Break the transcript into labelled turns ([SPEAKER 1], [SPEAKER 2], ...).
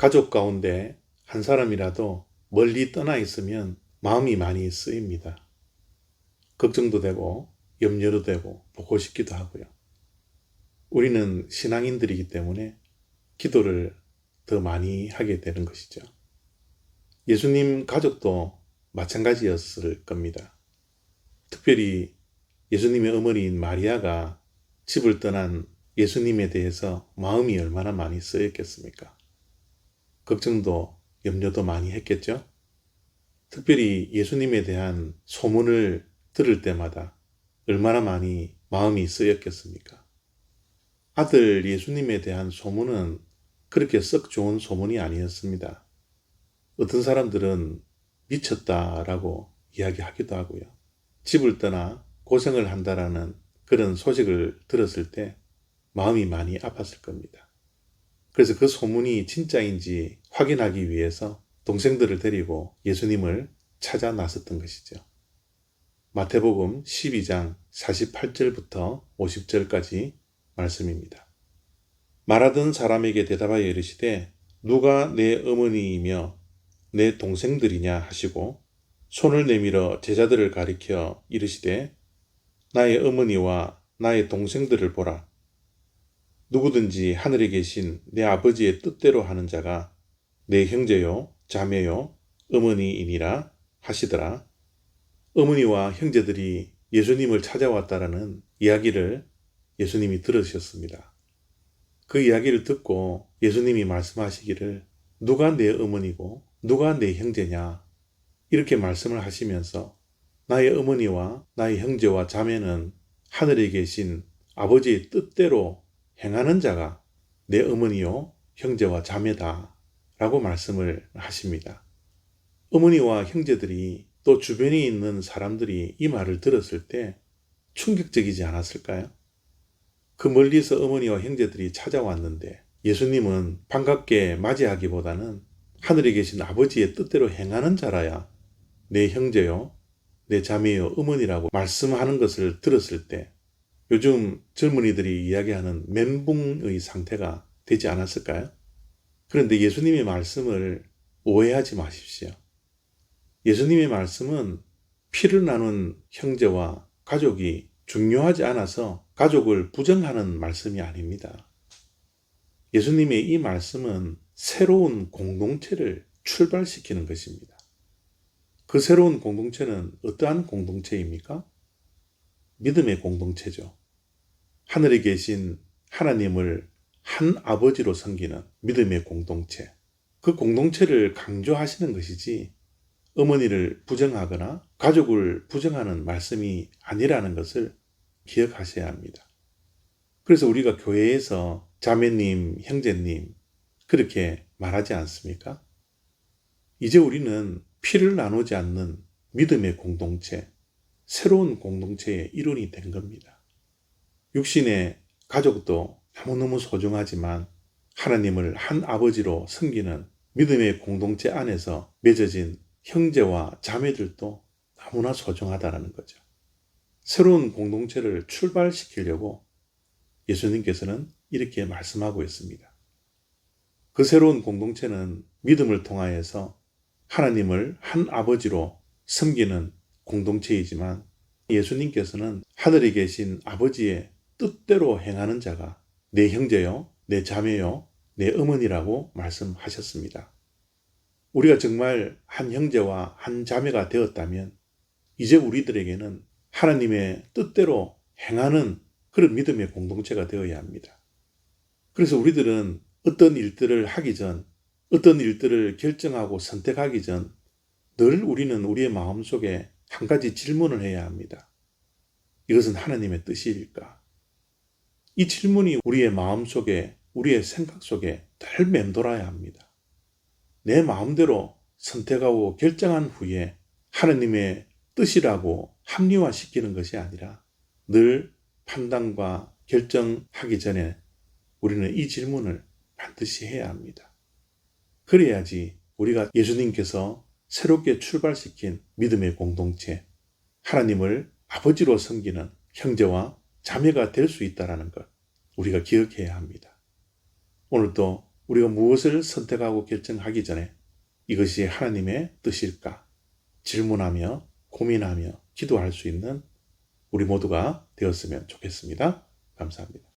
[SPEAKER 1] 가족 가운데 한 사람이라도 멀리 떠나 있으면 마음이 많이 쓰입니다. 걱정도 되고 염려도 되고 보고 싶기도 하고요. 우리는 신앙인들이기 때문에 기도를 더 많이 하게 되는 것이죠. 예수님 가족도 마찬가지였을 겁니다. 특별히 예수님의 어머니인 마리아가 집을 떠난 예수님에 대해서 마음이 얼마나 많이 쓰였겠습니까? 걱정도 염려도 많이 했겠죠? 특별히 예수님에 대한 소문을 들을 때마다 얼마나 많이 마음이 쓰였겠습니까? 아들 예수님에 대한 소문은 그렇게 썩 좋은 소문이 아니었습니다. 어떤 사람들은 미쳤다라고 이야기하기도 하고요. 집을 떠나 고생을 한다라는 그런 소식을 들었을 때 마음이 많이 아팠을 겁니다. 그래서 그 소문이 진짜인지 확인하기 위해서 동생들을 데리고 예수님을 찾아 나섰던 것이죠. 마태복음 12장 48절부터 50절까지 말씀입니다. 말하던 사람에게 대답하여 이르시되 누가 내 어머니이며 내 동생들이냐 하시고 손을 내밀어 제자들을 가리켜 이르시되 나의 어머니와 나의 동생들을 보라. 누구든지 하늘에 계신 내 아버지의 뜻대로 하는 자가 내 형제요 자매요 어머니이니라 하시더라. 어머니와 형제들이 예수님을 찾아왔다라는 이야기를 예수님이 들으셨습니다. 그 이야기를 듣고 예수님이 말씀하시기를 누가 내 어머니고 누가 내 형제냐 이렇게 말씀을 하시면서 나의 어머니와 나의 형제와 자매는 하늘에 계신 아버지의 뜻대로 행하는 자가 내 어머니요 형제와 자매다 라고 말씀을 하십니다. 어머니와 형제들이 또 주변에 있는 사람들이 이 말을 들었을 때 충격적이지 않았을까요? 그 멀리서 어머니와 형제들이 찾아왔는데 예수님은 반갑게 맞이하기보다는 하늘에 계신 아버지의 뜻대로 행하는 자라야 내 형제요, 내 자매요, 어머니라고 말씀하는 것을 들었을 때 요즘 젊은이들이 이야기하는 멘붕의 상태가 되지 않았을까요? 그런데 예수님의 말씀을 오해하지 마십시오. 예수님의 말씀은 피를 나눈 형제와 가족이 중요하지 않아서 가족을 부정하는 말씀이 아닙니다. 예수님의 이 말씀은 새로운 공동체를 출발시키는 것입니다. 그 새로운 공동체는 어떠한 공동체입니까? 믿음의 공동체죠. 하늘에 계신 하나님을 한 아버지로 섬기는 믿음의 공동체. 그 공동체를 강조하시는 것이지 어머니를 부정하거나 가족을 부정하는 말씀이 아니라는 것을 기억하셔야 합니다. 그래서 우리가 교회에서 자매님, 형제님 그렇게 말하지 않습니까? 이제 우리는 피를 나누지 않는 믿음의 공동체, 새로운 공동체의 일원이 된 겁니다. 육신의 가족도 너무너무 소중하지만 하나님을 한 아버지로 섬기는 믿음의 공동체 안에서 맺어진 형제와 자매들도 너무나 소중하다는 거죠. 새로운 공동체를 출발시키려고 예수님께서는 이렇게 말씀하고 있습니다. 그 새로운 공동체는 믿음을 통하여서 하나님을 한 아버지로 섬기는 공동체이지만 예수님께서는 하늘에 계신 아버지의 뜻대로 행하는 자가 내 형제요, 내 자매요, 내 어머니라고 말씀하셨습니다. 우리가 정말 한 형제와 한 자매가 되었다면 이제 우리들에게는 하나님의 뜻대로 행하는 그런 믿음의 공동체가 되어야 합니다. 그래서 우리들은 어떤 일들을 하기 전, 어떤 일들을 결정하고 선택하기 전 늘 우리는 우리의 마음속에 한 가지 질문을 해야 합니다. 이것은 하나님의 뜻일까? 이 질문이 우리의 마음속에, 우리의 생각 속에 늘 맴돌아야 합니다. 내 마음대로 선택하고 결정한 후에 하나님의 뜻이라고 합리화시키는 것이 아니라 늘 판단과 결정하기 전에 우리는 이 질문을 반드시 해야 합니다. 그래야지 우리가 예수님께서 새롭게 출발시킨 믿음의 공동체, 하나님을 아버지로 섬기는 형제와 자매가 될 수 있다는 것 우리가 기억해야 합니다. 오늘도 우리가 무엇을 선택하고 결정하기 전에 이것이 하나님의 뜻일까 질문하며 고민하며 기도할 수 있는 우리 모두가 되었으면 좋겠습니다. 감사합니다.